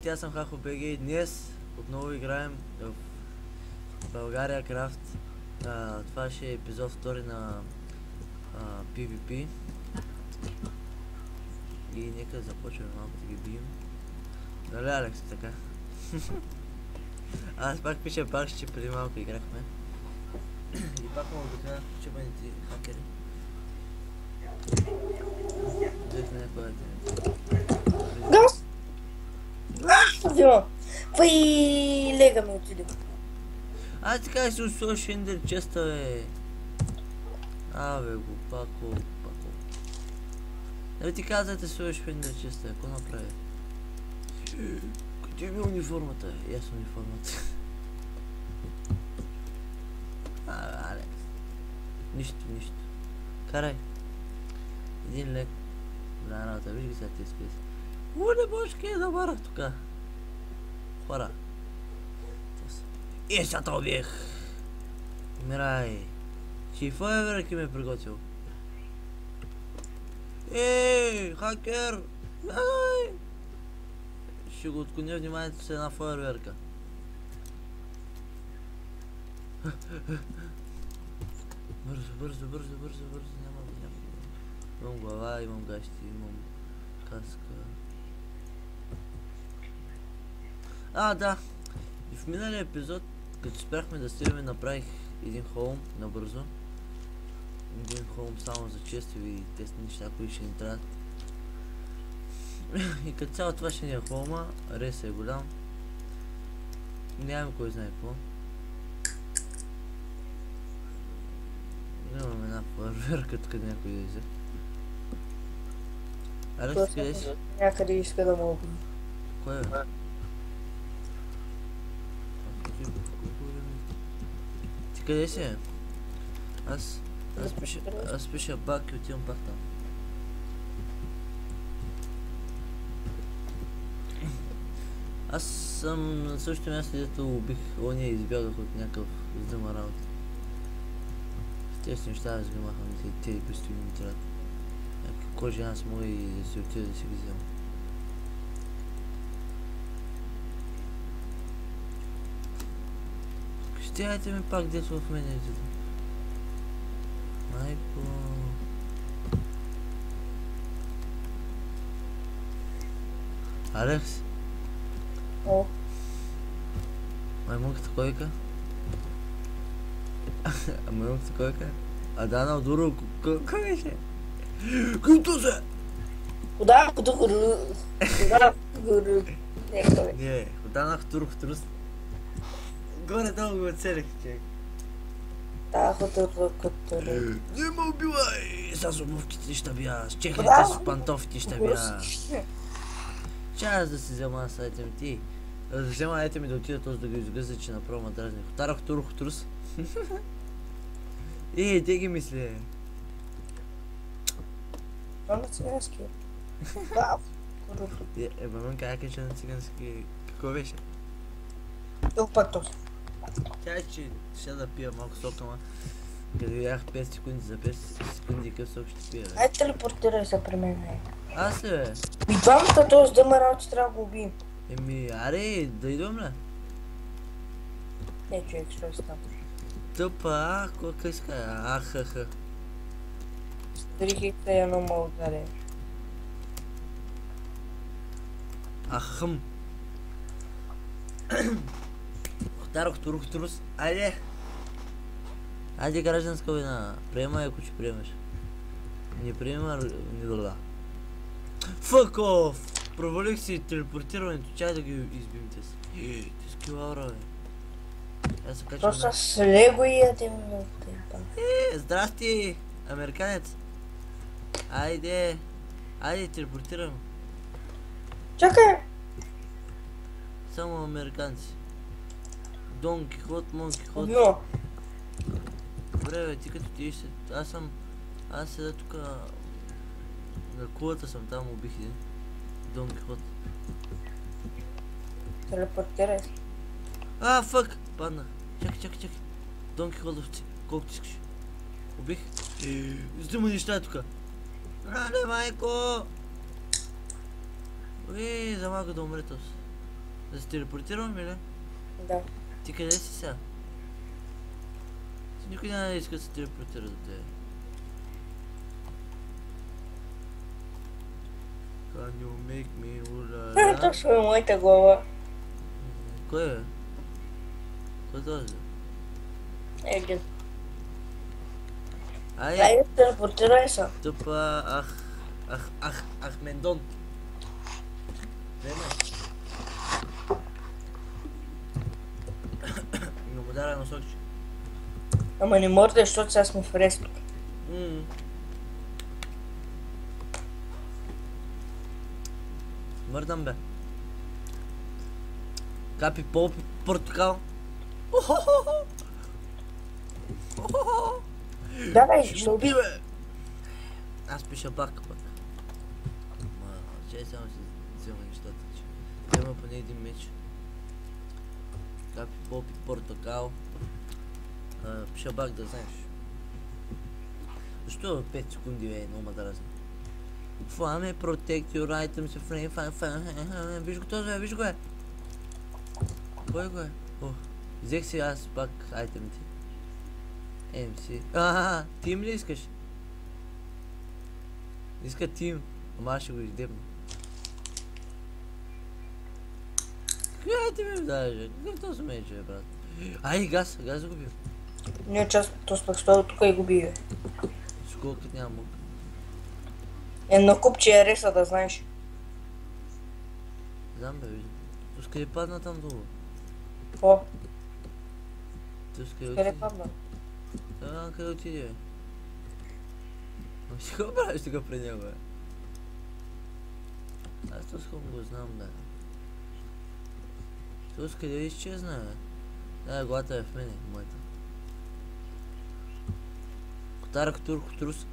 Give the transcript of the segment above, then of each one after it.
Здравейте, аз съм Хахо БГ и днес отново играем в България Крафт. Това ще е епизод 2 на PvP. И нека започваме малко да ги бием. Нали, Алекс, така? Аз пак пиша пак, че преди малко играхме. И пак мога да кажа, че бъдете хакери. Взехме някой да Газ! Пăi lega-mi ucide. Аз така си усложи Ender честа, бе. Абе, глупако. Нали ти казвате сложиш Ender честа, ако направи? Къде ми униформата? Ясно униформата. Алекс. Нищо. Карай. 1 лек. Добра работа, виж ги сега тези списи. Не бошки, да барах тука. Хора. И сега то убих. Умирай. Фойерверк ме е приготвил. Ей, хакер! Ай! Ще го отклоня вниманието с една фойерверка. Бързо. Няма. Имам глава, имам гащи, имам каска. Да. И в миналия епизод, като спряхме да стигаме, направих един холм набързо. Един холм само за честиви и тесни неща, които ще ни трябват. И като цяло това ще ни е холма, ресът е голям. Нямам кой знае какво. Имам една фойерверка, тук някой да изе. Алекс, къде си? Някъде иска да му убие. Кой е? Ти къде си? Аз пиша бак и отивам пак там. Аз съм на същото място, където убих ония и избягах от някакъв издъма работа. В тези неща аз ги махам, тези пистоли ми трябват. Някакви кожи аз мога и да си отида да си ги взема. Стягайте ми пак дето в мене. Майко. Алекс? О. Маймунката койка? Маймунката койка? Адана Дуру, кой беше? Където се? Куда? Не, Ходанах Турус. Горе-долу го оцелих, човек. Не ме убивай! С обувките ще бия, с чехлите, с пантофите ще бия. Чай да си взема аз айтеми ти. Да взема айтеми да отида този да го изгъза, че направо ма дразни. Хотарах Турус. Те ги мисли. Това на цигански. Мамън как е, че на цигански... Какво беше? Тук пак този. Тя е, че ще да пия малко сок, ама като видях 5 секунди за 5 секунди къв сок ще пия, бе. Ай, телепортирай се при мен, бе. Аз ли, бе? И двамата този дъма работи трябва да го убием. Аре, да идвам ли? Не, човек, що е става? Тъпа, какво иска? Ахаха. Стрихи се едно мога да реш. Ахъм. Хотарох Турус. Айде! Айде, гражданска война. Приемай, ако ще приемаш. Не приема, не дълга. Fuck off! Провалих си телепортирането. Чай да ги избим те си. Ти скилаура, бе. Аз се качвам Просто с лего и ядем да отпим. Здрасти, американец. Айде, телепортирам. Чакай! Само американци. Дон Кихот, Мон Кихот. Но. Добре, бе, ти като ти ще... Аз седа тука... На кулата съм, там убих един. Дон Кихот. Телепортирай се. Фък! Падна. Чакай. Дон Кихотовци, колко ти искаш? Убих. Взима неща тука. Ране, майко! За малко да умре този. Да се телепортираме ли? Да. Ти къде си сега? Ти никой няма да иска да се телепортира до тебе. Can you make me ulala? Точно е моята глава. Кой е? Кой е този? Един. Айде, Айде, телепортирай се. тъпа Ахмендон. Време. Но му дара насокче. Ама не може, защото сега сме в респи. Мърдам бе. Капи полпи портокал. Давай, ще уби. бе. Аз пиша пак. Ма, чай само си взема нещата. че Има поне един меч. Капи полпи портокал. Пиша бак да знаеш. Защо 5 секунди е много дразни? Flame protect your items frame. Виж го този, виж го е. Кой го е? О, взех си аз пак айтемите. MC. Тим ли искаш? Иска тим. Ама аз ще го издебна. Какви айтеми ми даже? Какъв този меч е, брат? Ай, газ загубил. Ние част то спах стоя тук и го бие. Сколкът няма мък. Едно купче е реса, да знаеш. Знам бе, виждам. Пускай падна там долу. О, Пускай къде отиде. падна? Къде отиде, бе? Ама си го правиш тук при него, бе? Аз този хом го знам, бе. Тус къде изчезна, бе? Да, главата е в мене, моята. Котарък турко-трус.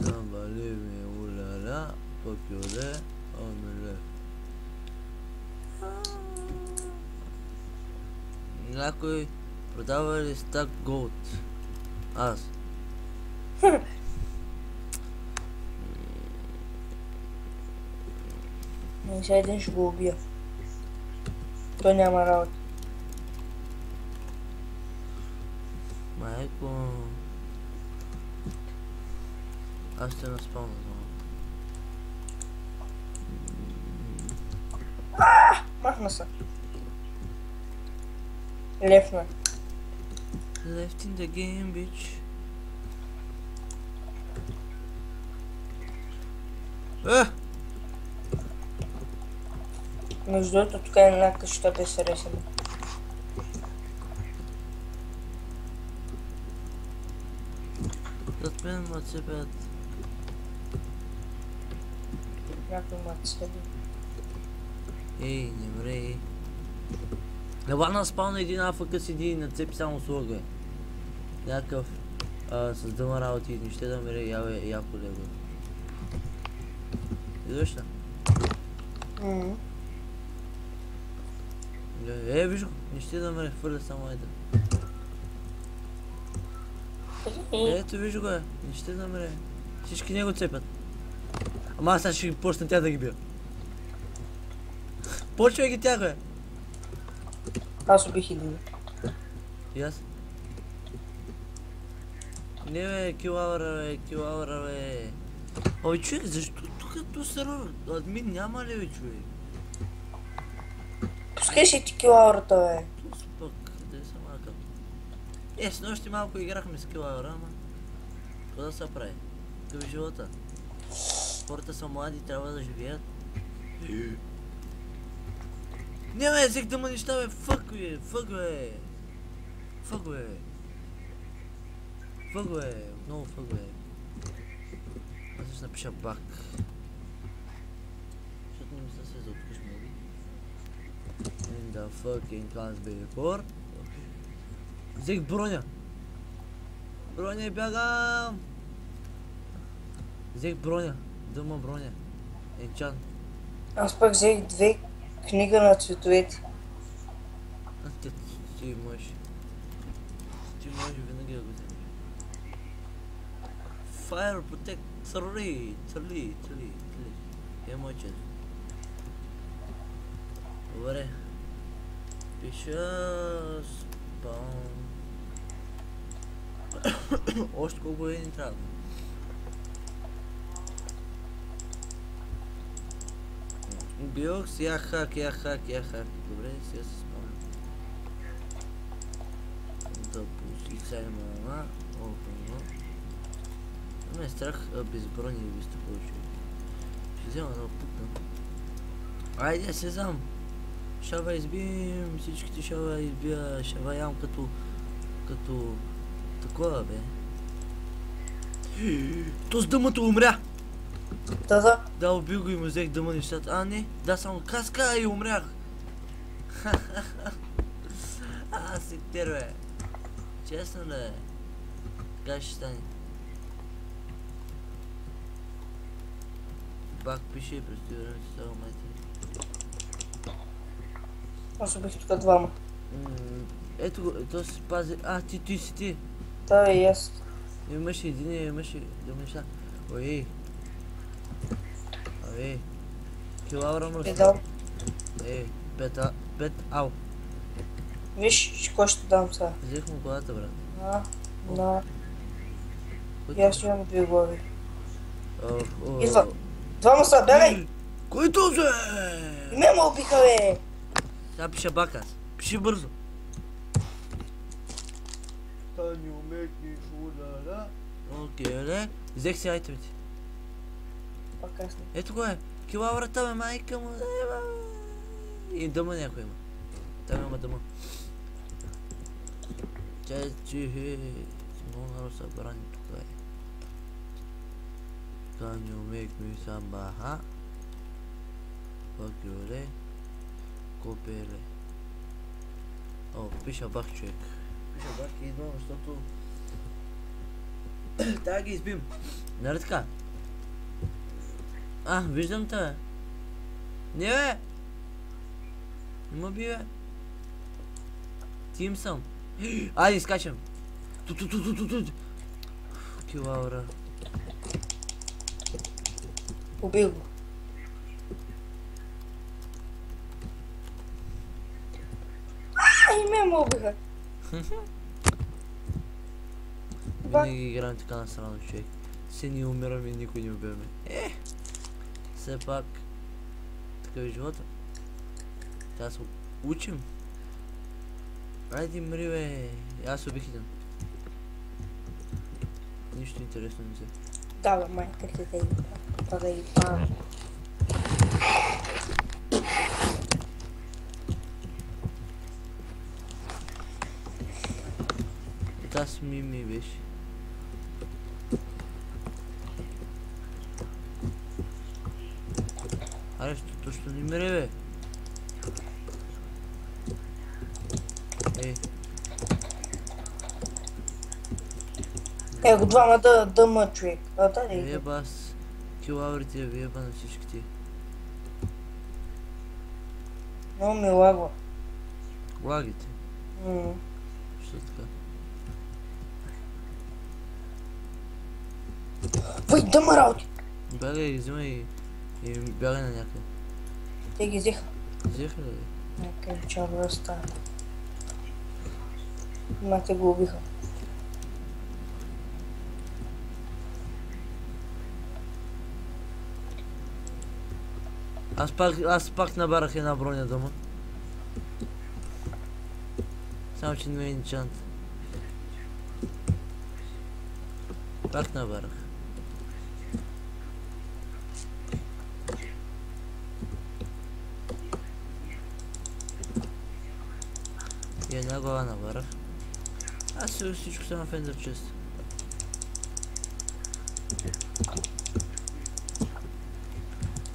Набали ми уляля, попюле, омеле. Някой продава ли стак голд? Аз. Не, сега един ще го убия. Той няма работа. Майко. Аз ще наспална зона. Махна се. Левна. Left in the game, bitch. Между другото, тук е една къща да се ресаме. Зад мен ма цепят. Някой мат следи. Ей, не мрей. Навана спална един АФК седи и нацепи само слога. Някакъв с дъма работи и ще да мре яко лего. Идваш ли? Виж го, не ще да мре, хвърля само ето. Ето виж го не ще да мре. Всички него цепят. Ама аз сега ще почна тя да ги бия. Почвай ги тях, бе! Аз убих един. И аз? Не бе, килауъра бе. Ой, човек, защо тук то сервер? Админ няма ли бе, човек? Пускай си ти килаурата, бе. Тус пък, да съм акъл. С нощи малко играхме с килауъра, ама... Какво да се прави? Какъв е живота? Хората са млади, трябва да живеят. Не бе, взех да му неща, бе, фък бе. Много фък бе. Аз ще напиша бак. Защото не ми се за откъш моби. In the fucking class before. Взех броня. Броня, бягам. Взех броня. Дъма броня. Енчан. Аз пък взех две книга на цветовете. Ти можеш. Ти можеш винаги да го вземеш. Fire Protect 3. Имам 4. Добре. Пиша спам. Още колко ни трябва? Биокс, я хак. Добре, сега се спомням. Да посицаем една. Ме е страх безбройни убийства повече. Ще взема да пукна. Айде, се знам. Шава избием всичките, шава избия, шава ям като такова, бе. То с дъмата умря! Да. Да, убил го и му взех дъма нещата. А, не, да, само каска и умрях. Си бе. Честно ли е? Така ще стане. Бак пише и предстои време си става майта. Аз убих тук двама. Ето го, то се пази. А, ти си ти. Да, и аз. Имаше един, имаше да неща. Ой. Килаура мръсна. Дал. Пет, ау. Виж, кой ще дам сега. Взех му колата, брат. На. И аз имам две глави. Идва. Двама са, бягай! Кой този? И ме му убиха, бе! Сега пиша бак аз. Пиши бързо. Тани умекни шуляля. Окей, ле. Взех си айтемите. По-късно. Ето го е. Килаурата, бе, майка му. И дъма някой има. Там има дъма. Чечи, много народ събрани тук е. Can you make me some baha? Пакюле. Копеле. О, пиша бах, човек. Пиша бах и идвам, защото... Тая ги избим. Нали така? Виждам те, бе. Не, бе! Не ма би, бе. Тим съм. Айде, изкачам. Ту. Килаура. Убил го. И ме му убиха. Винаги играем така на страна, човек. Все ние умираме и никой не убиваме. Все пак такъв е живота. Трябва да се учим. Айде мри, бе. Аз убих един. Нищо интересно не взе. Да, бе, майка ти да ги па. Да ги па. Таз ми беше. Аре, точно не мре, бе. Его двама да ма, човек. Да, Веба аз. Килаурите, веба на всичките. Много ми лагва. Лагите? Що така? Вай, дъма работи! Бягай, взимай и бягай на някъде. Те ги взеха. Взеха ли? Някъде чарва става. Мате го убиха. Аз пак набарах една броня дома. Само че не ме енчант. Пак набарах. И една глава набарах. Аз си всичко съм в Ender Chest.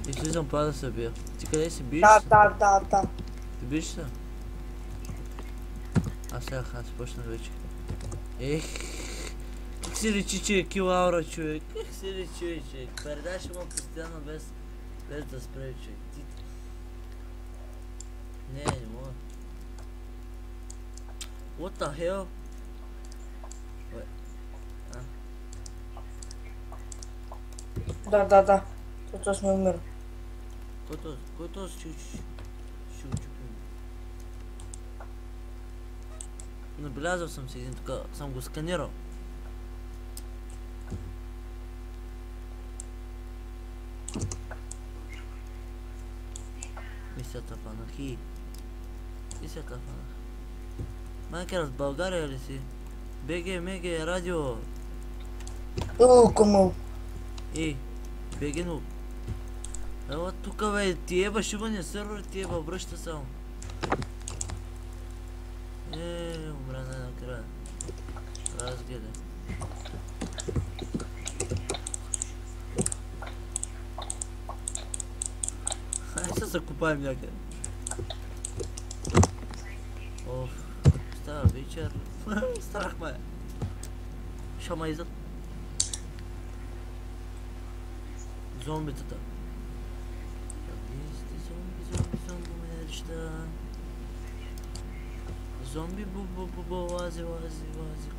И слизам па да се бия. Ти къде си биеш? Да. Ти биеш се? Аз почнах вече. Как си личи, че е килаура, човек? Как си личи, човек? Передаш му постоянно без да спре, човек. Не мога. What the hell? Да. Това сме умира. Кой е този ще го чупим? Набелязал съм си един тук, съм го сканирал. Мисията фанах и... Мисията фанах. Майкер, в България ли си? БГ, МГ, радио. Кому? Ей, БГ, но... Ела тука бе, ти еба шибания сервер, ти еба връща само. Умря най-накрая. Разгледай. Хайде се закупаем някъде. Оф, става вечер. Страх ме. Шама иззад. Зомбитата. Зомби неща. Зомби бу лази,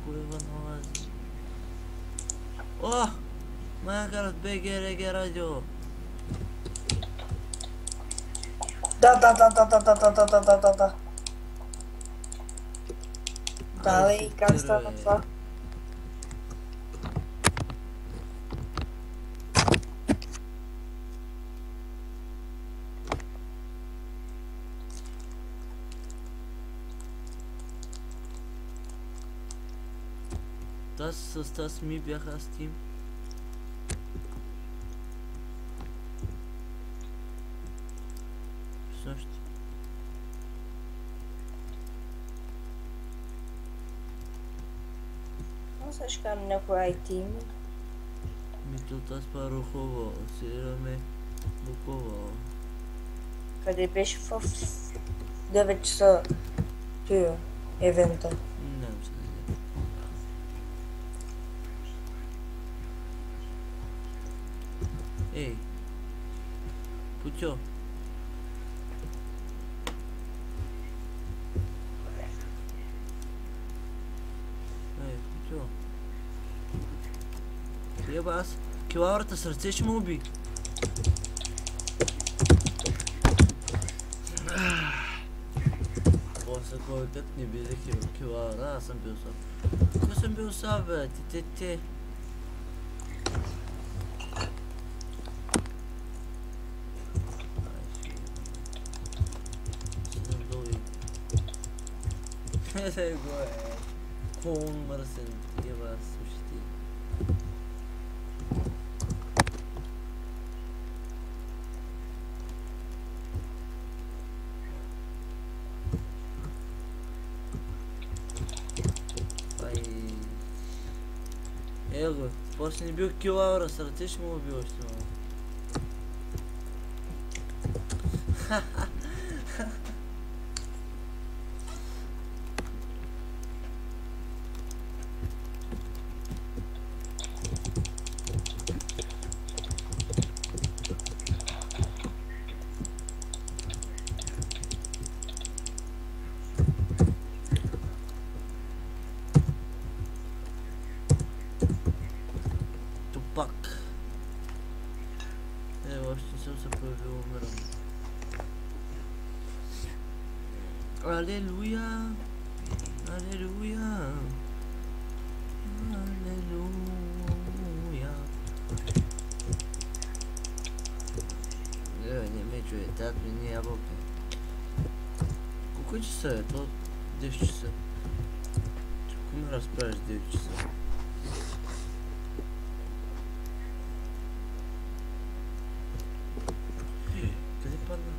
куева на лази. О! Майнкрафт БГ РГ радио. Да. Давай, как става това? С таз ми бяха с Steam. Също. Сега ще кажем някой IT има. Мито таз парухова, сираме букова. Къде беше в 9 часа тия евента? Не знам се не. Ей! Путьо! Ей, Путьо! Еба аз килаврата сърце ще му уби! После кой кът не биде килавра, аз съм бил саб. Кой съм бил саб, бе? Те. Ей го е. Кон мърсен. Еба, слушайте. Его, после не бил килаура, сърце ще му убил още много. Тупак. Още съм се появил умиран. Алелуя! Алелуя! Алелуя! Не ме чуе, тат ми не ябълка. Колко часа е? То 10 часа. Ако ме разправиш 9 часа. Къде падна,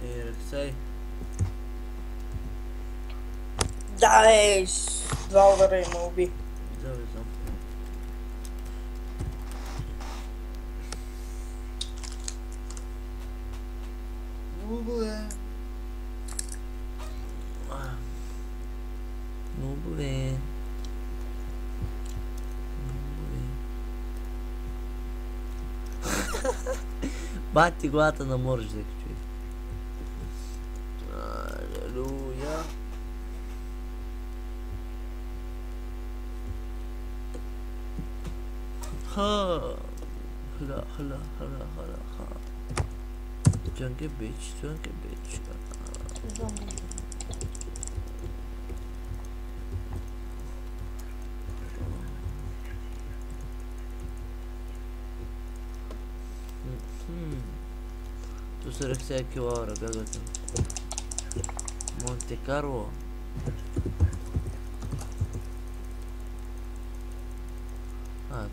бе? Рексай. Да, бе, 2 удара има уби. Да, бе, знам. Много е. Много е. Бати главата на моржик, човек. Алелуя. Chunky bitch. Зомби. Tu 47 km/h, бягате. Монте Карло.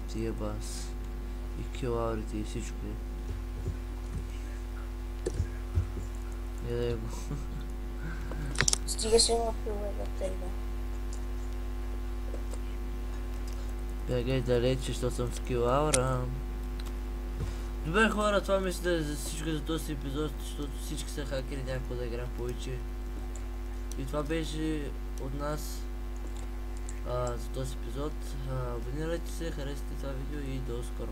Тия бас. И километрите и всичко. Еде го. Стига се напила за тебе. Бягай далече, защото съм с килаура. Добре хора, това мисля да е за всичко за този епизод, защото всички са хакери, някакво да играем повече. И това беше от нас за този епизод. Абонирайте се, харесайте това видео и до скоро.